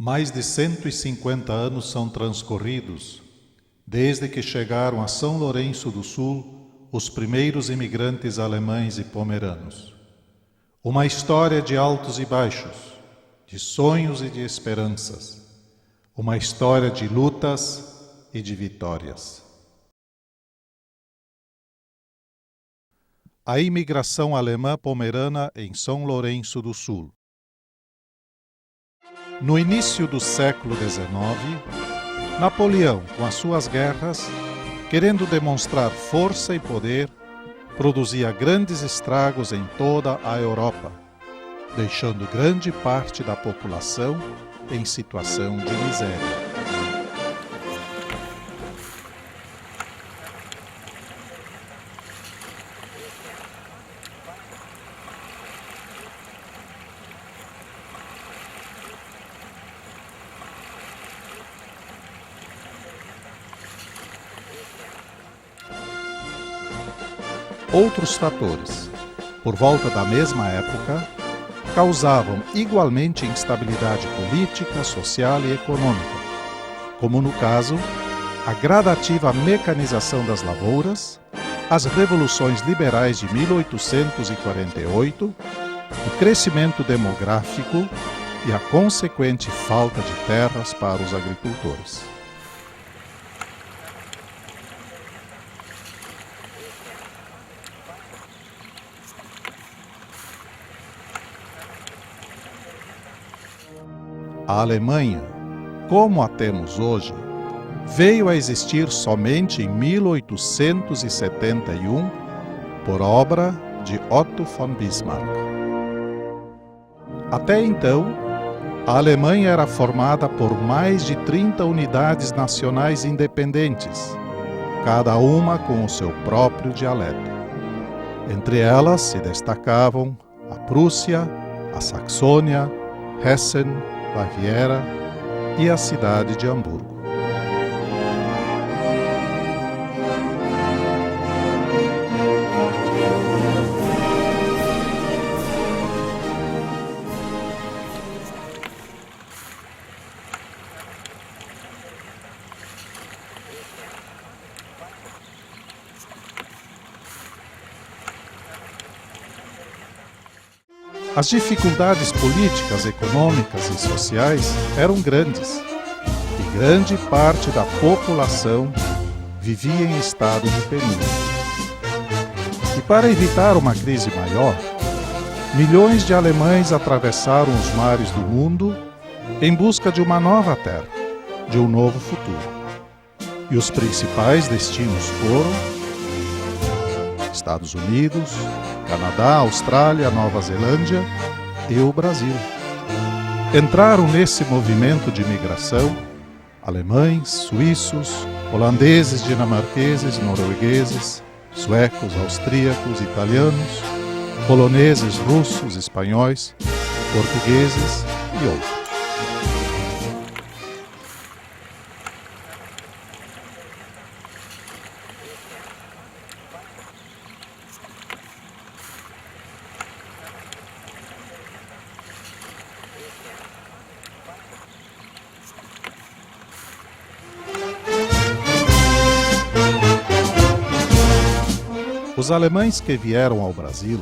Mais de 150 anos são transcorridos desde que chegaram a São Lourenço do Sul os primeiros imigrantes alemães e pomeranos. Uma história de altos e baixos, de sonhos e de esperanças, uma história de lutas e de vitórias. A imigração alemã pomerana em São Lourenço do Sul. No início do século XIX, Napoleão, com as suas guerras, querendo demonstrar força e poder, produzia grandes estragos em toda a Europa, deixando grande parte da população em situação de miséria. Outros fatores, por volta da mesma época, causavam igualmente instabilidade política, social e econômica, como no caso, a gradativa mecanização das lavouras, as revoluções liberais de 1848, o crescimento demográfico e a consequente falta de terras para os agricultores. A Alemanha, como a temos hoje, veio a existir somente em 1871 por obra de Otto von Bismarck. Até então, a Alemanha era formada por mais de 30 unidades nacionais independentes, cada uma com o seu próprio dialeto. Entre elas se destacavam a Prússia, a Saxônia, Hessen, Baviera e a cidade de Hamburgo. As dificuldades políticas, econômicas e sociais eram grandes, e grande parte da população vivia em estado de penúria. E para evitar uma crise maior, milhões de alemães atravessaram os mares do mundo em busca de uma nova terra, de um novo futuro. E os principais destinos foram Estados Unidos, Canadá, Austrália, Nova Zelândia e o Brasil. Entraram nesse movimento de migração alemães, suíços, holandeses, dinamarqueses, noruegueses, suecos, austríacos, italianos, poloneses, russos, espanhóis, portugueses e outros. Os alemães que vieram ao Brasil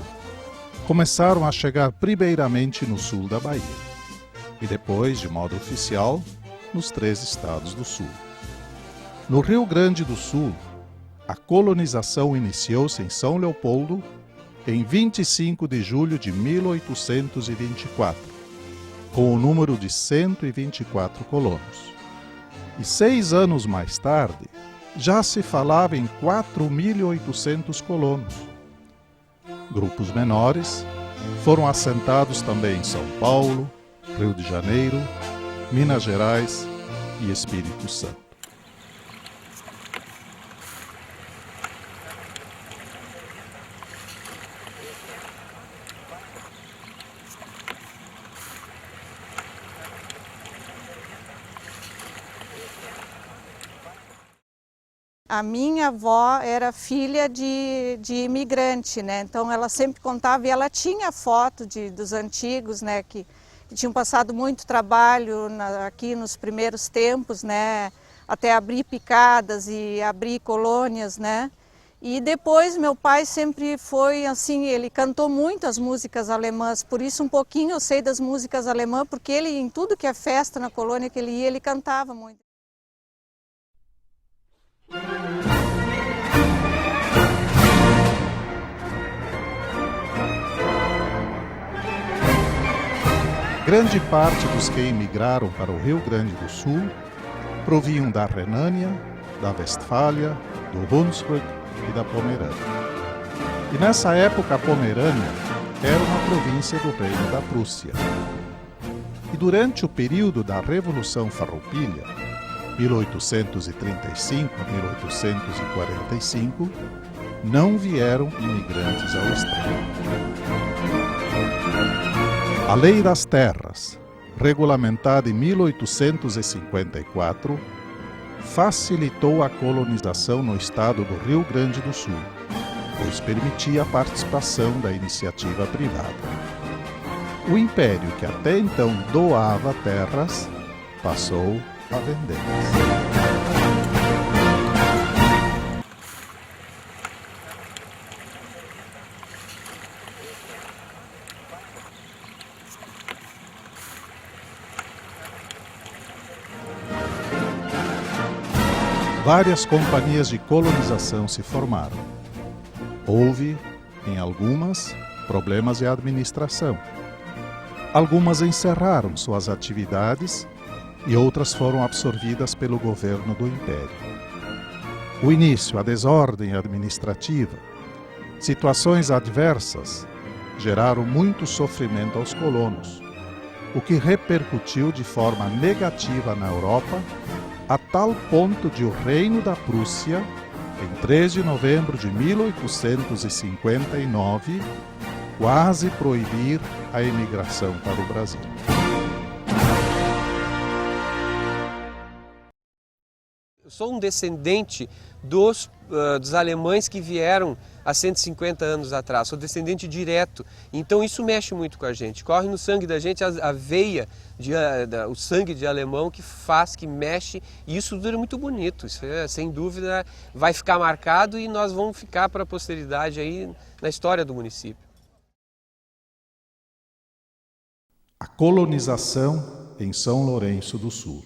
começaram a chegar primeiramente no sul da Bahia e depois, de modo oficial, nos 3 estados do sul. No Rio Grande do Sul, a colonização iniciou-se em São Leopoldo em 25 de julho de 1824, com o número de 124 colonos. E 6 anos mais tarde, já se falava em 4.800 colonos. Grupos menores foram assentados também em São Paulo, Rio de Janeiro, Minas Gerais e Espírito Santo. A minha avó era filha de imigrante, né? Então ela sempre contava, e ela tinha foto dos antigos, né? que tinham passado muito trabalho aqui nos primeiros tempos, né? Até abrir picadas e abrir colônias, né? E depois meu pai sempre foi assim, ele cantou muito as músicas alemãs, por isso um pouquinho eu sei das músicas alemãs, porque ele em tudo que é festa na colônia que ele ia, ele cantava muito. Grande parte dos que emigraram para o Rio Grande do Sul provinham da Renânia, da Westfália, do Hunsrück e da Pomerânia. E nessa época a Pomerânia era uma província do Reino da Prússia. E durante o período da Revolução Farroupilha, 1835 a 1845, não vieram imigrantes ao extremo. A Lei das Terras, regulamentada em 1854, facilitou a colonização no estado do Rio Grande do Sul, pois permitia a participação da iniciativa privada. O império, que até então doava terras, passou a vendê-las. Várias companhias de colonização se formaram. Houve, em algumas, problemas de administração. Algumas encerraram suas atividades e outras foram absorvidas pelo governo do Império. O início, a desordem administrativa, situações adversas geraram muito sofrimento aos colonos, o que repercutiu de forma negativa na Europa, a tal ponto de o Reino da Prússia, em 3 de novembro de 1859, quase proibir a imigração para o Brasil. Eu sou um descendente dos alemães que vieram há 150 anos atrás, sou descendente direto, então isso mexe muito com a gente, corre no sangue da gente a veia, o sangue de alemão que faz, que mexe, e isso tudo é muito bonito, isso sem dúvida vai ficar marcado e nós vamos ficar para a posteridade aí na história do município. A colonização em São Lourenço do Sul.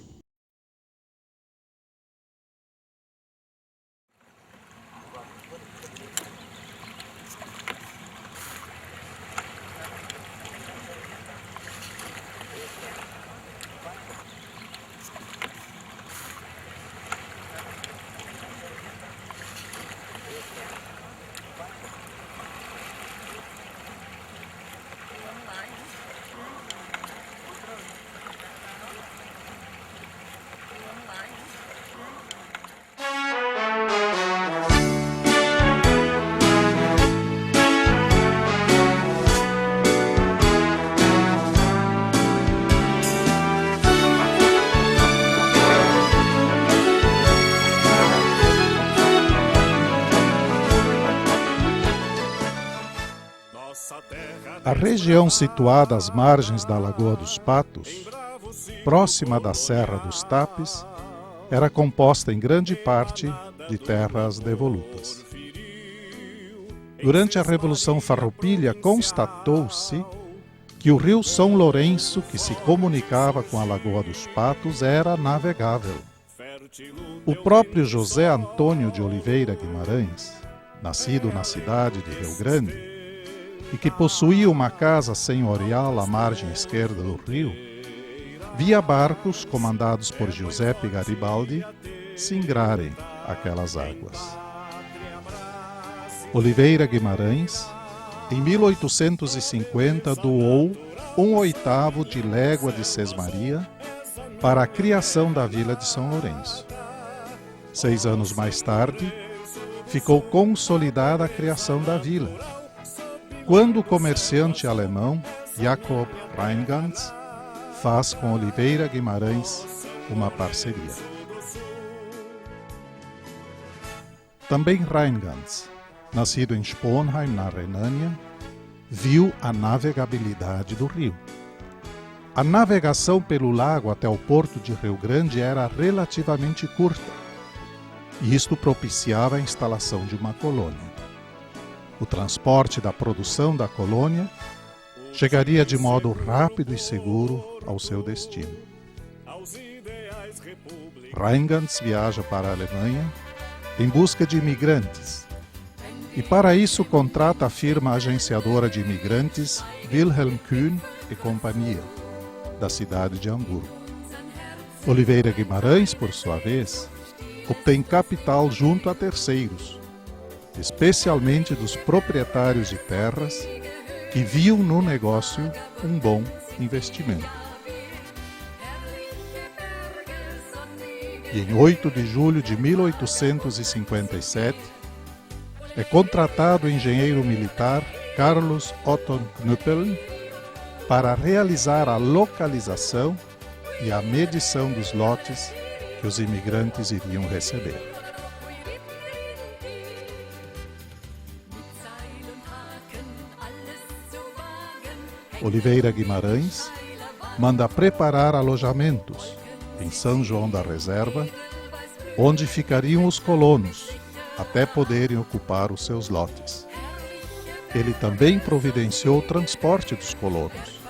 A região situada às margens da Lagoa dos Patos, próxima da Serra dos Tapes, era composta em grande parte de terras devolutas. Durante a Revolução Farroupilha, constatou-se que o rio São Lourenço, que se comunicava com a Lagoa dos Patos, era navegável. O próprio José Antônio de Oliveira Guimarães, nascido na cidade de Rio Grande, e que possuía uma casa senhorial à margem esquerda do rio, via barcos comandados por Giuseppe Garibaldi singrarem aquelas águas. Oliveira Guimarães, em 1850, doou 1/8 de légua de Sesmaria para a criação da vila de São Lourenço. 6 anos mais tarde, ficou consolidada a criação da vila, quando o comerciante alemão Jacob Reingans faz com Oliveira Guimarães uma parceria. Também Reingans, nascido em Sponheim, na Renânia, viu a navegabilidade do rio. A navegação pelo lago até o porto de Rio Grande era relativamente curta, e isto propiciava a instalação de uma colônia. O transporte da produção da colônia chegaria de modo rápido e seguro ao seu destino. Rheingans viaja para a Alemanha em busca de imigrantes e para isso contrata a firma agenciadora de imigrantes Wilhelm Kühn e Companhia, da cidade de Hamburgo. Oliveira Guimarães, por sua vez, obtém capital junto a terceiros, especialmente dos proprietários de terras que viam no negócio um bom investimento. E em 8 de julho de 1857, é contratado o engenheiro militar Carlos Otto Knüppel para realizar a localização e a medição dos lotes que os imigrantes iriam receber. Oliveira Guimarães manda preparar alojamentos em São João da Reserva, onde ficariam os colonos até poderem ocupar os seus lotes. Ele também providenciou o transporte dos colonos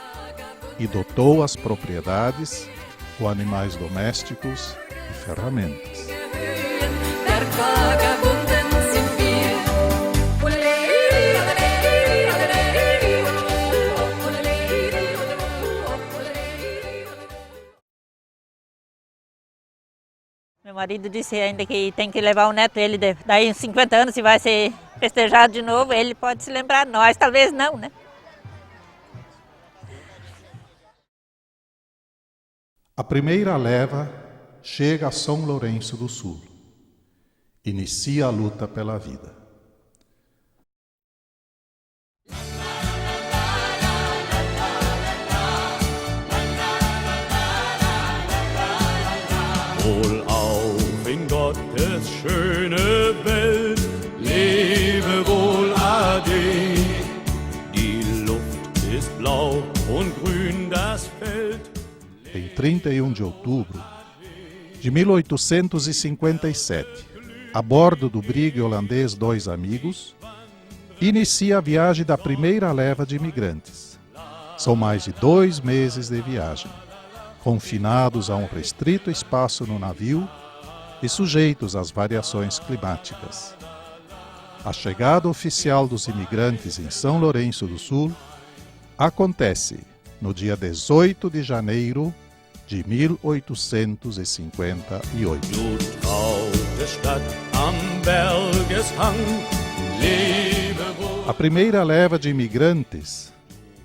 e dotou as propriedades com animais domésticos e ferramentas. Meu marido disse ainda que tem que levar o neto, ele daí em 50 anos, se vai ser festejado de novo, ele pode se lembrar, nós talvez não, né? A primeira leva chega a São Lourenço do Sul. Inicia a luta pela vida. Wohlauf in Gottes schöne Welt, lebe wohl ade. Die Luft ist blau und grün das Feld. Em 31 de outubro de 1857, a bordo do brigue holandês Dois Amigos, inicia a viagem da primeira leva de imigrantes. São mais de 2 meses de viagem, confinados a um restrito espaço no navio e sujeitos às variações climáticas. A chegada oficial dos imigrantes em São Lourenço do Sul acontece no dia 18 de janeiro de 1858. A primeira leva de imigrantes,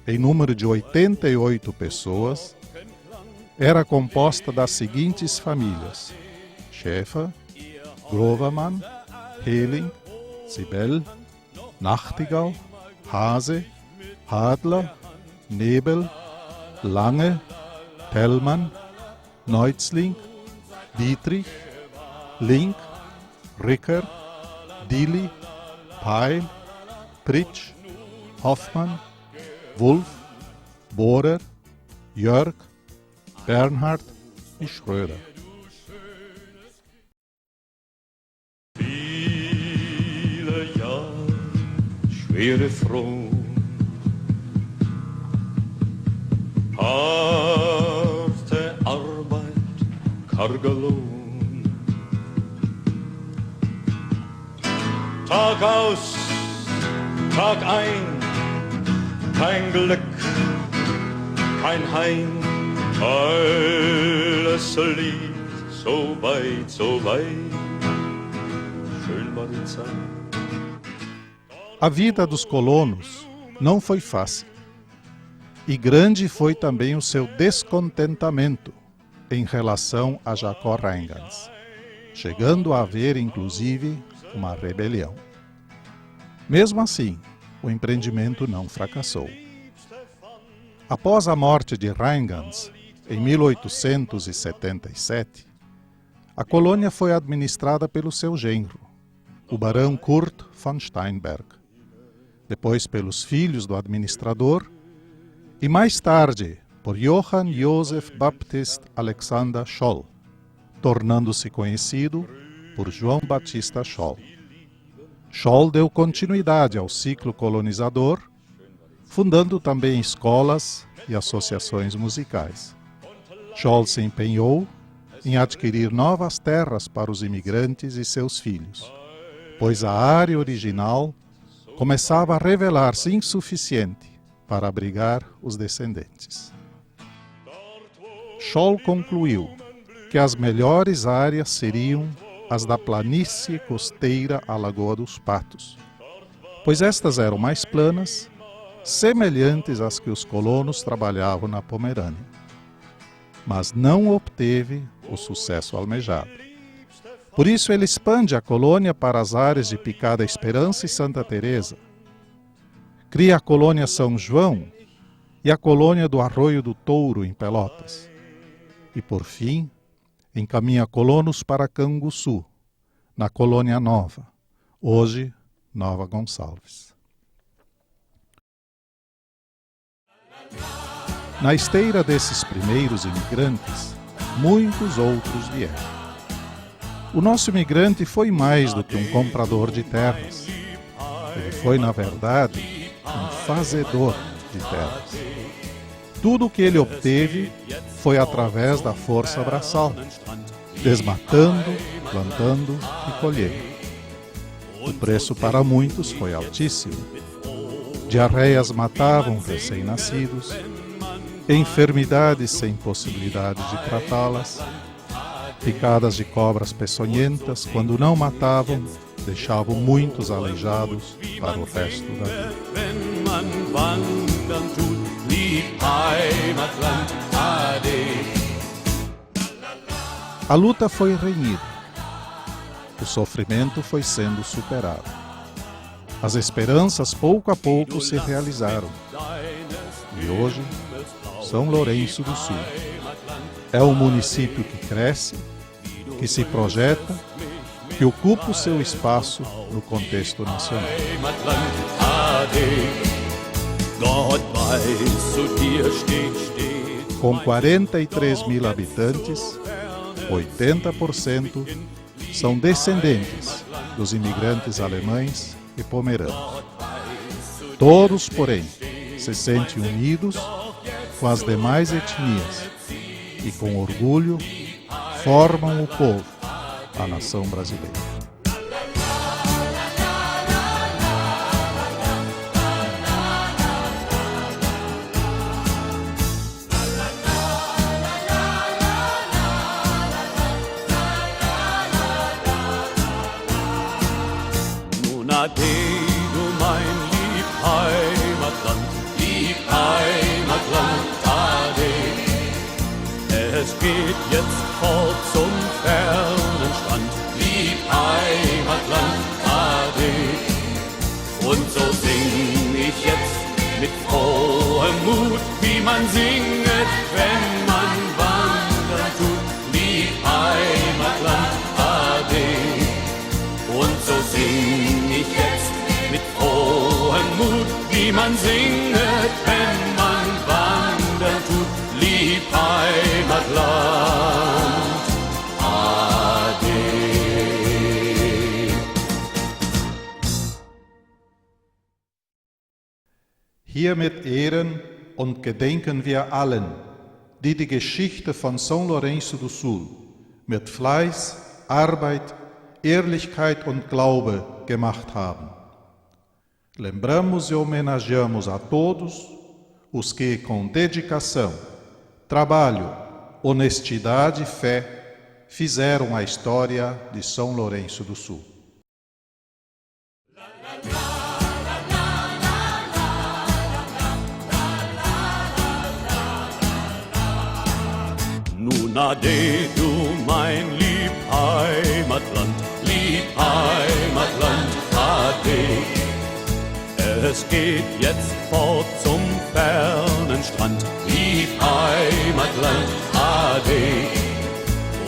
em número de 88 pessoas, era composta das seguintes famílias: Schäfer, Grovermann, Heling, Sibel, Nachtigall, Hase, Hadler, Nebel, Lange, Tellmann, Neuzling, Dietrich, Link, Ricker, Dili, Peil, Pritsch, Hoffmann, Wulff, Bohrer, Jörg, Bernhard e Schröder. Viele Jahre schwere Froh, harte Arbeit, karger Lohn. Tag aus, Tag ein, kein Glück, kein Heim. Alles lief so weit, so weit. Schön war die Zeit. A vida dos colonos não foi fácil. E grande foi também o seu descontentamento em relação a Jacó Rheingans, chegando a haver, inclusive, uma rebelião. Mesmo assim, o empreendimento não fracassou. Após a morte de Rheingans, em 1877, a colônia foi administrada pelo seu genro, o barão Kurt von Steinberg, depois pelos filhos do administrador e mais tarde por Johann Joseph Baptist Alexander Scholl, tornando-se conhecido por João Batista Scholl. Scholl deu continuidade ao ciclo colonizador, fundando também escolas e associações musicais. Scholl se empenhou em adquirir novas terras para os imigrantes e seus filhos, pois a área original começava a revelar-se insuficiente para abrigar os descendentes. Scholl concluiu que as melhores áreas seriam as da planície costeira à Lagoa dos Patos, pois estas eram mais planas, semelhantes às que os colonos trabalhavam na Pomerânia. Mas não obteve o sucesso almejado. Por isso ele expande a colônia para as áreas de Picada Esperança e Santa Teresa. Cria a colônia São João e a colônia do Arroio do Touro, em Pelotas. E, por fim, encaminha colonos para Canguçu, na Colônia Nova, hoje Nova Gonçalves. Na esteira desses primeiros imigrantes, muitos outros vieram. O nosso imigrante foi mais do que um comprador de terras. Ele foi, na verdade, um fazedor de terras. Tudo o que ele obteve foi através da força braçal, desmatando, plantando e colhendo. O preço para muitos foi altíssimo. Diarreias matavam recém-nascidos, enfermidades sem possibilidade de tratá-las, picadas de cobras peçonhentas, quando não matavam, deixavam muitos aleijados para o resto da vida. A luta foi renhida. O sofrimento foi sendo superado. As esperanças pouco a pouco se realizaram. E hoje, São Lourenço do Sul é um município que cresce, que se projeta, que ocupa o seu espaço no contexto nacional. Com 43 mil habitantes, 80% são descendentes dos imigrantes alemães e pomeranos. Todos, porém, se sentem unidos com as demais etnias e, com orgulho, formam o povo, a nação brasileira. Ade, du mein lieb Heimatland, Ade. Es geht jetzt fort zum fernen Strand, lieb Heimatland, Ade. Und so sing ich jetzt mit frohem Mut, wie man singet, wenn man wandern tut, lieb Heimatland, Ade. Und so sing ich jetzt mit frohem Mut, wie man singet, wenn man wandern tut, lieb Heimatland, Ade. Hiermit ehren und gedenken wir allen, die die Geschichte von São Lourenço do Sul mit Fleiß, Arbeit, Ehrlichkeit und Glaube gemacht haben. Lembramos e homenageamos a todos os que, com dedicação, trabalho, honestidade e fé, fizeram a história de São Lourenço do Sul. Nun ade, du mein lieb Heimatland, ade. Es geht jetzt fort zum fernen Strand, lieb Heimatland, ade.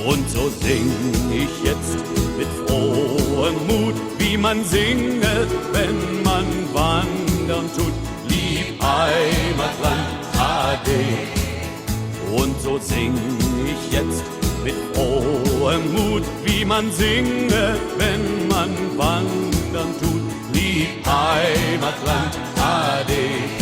Und so sing ich jetzt mit frohem Mut, wie man singet, wenn man wandern tut, lieb Heimatland, ade. Und so sing ich jetzt mit frohem Mut, wie man singe, wenn man wandern tut. Lieb Heimatland, ade.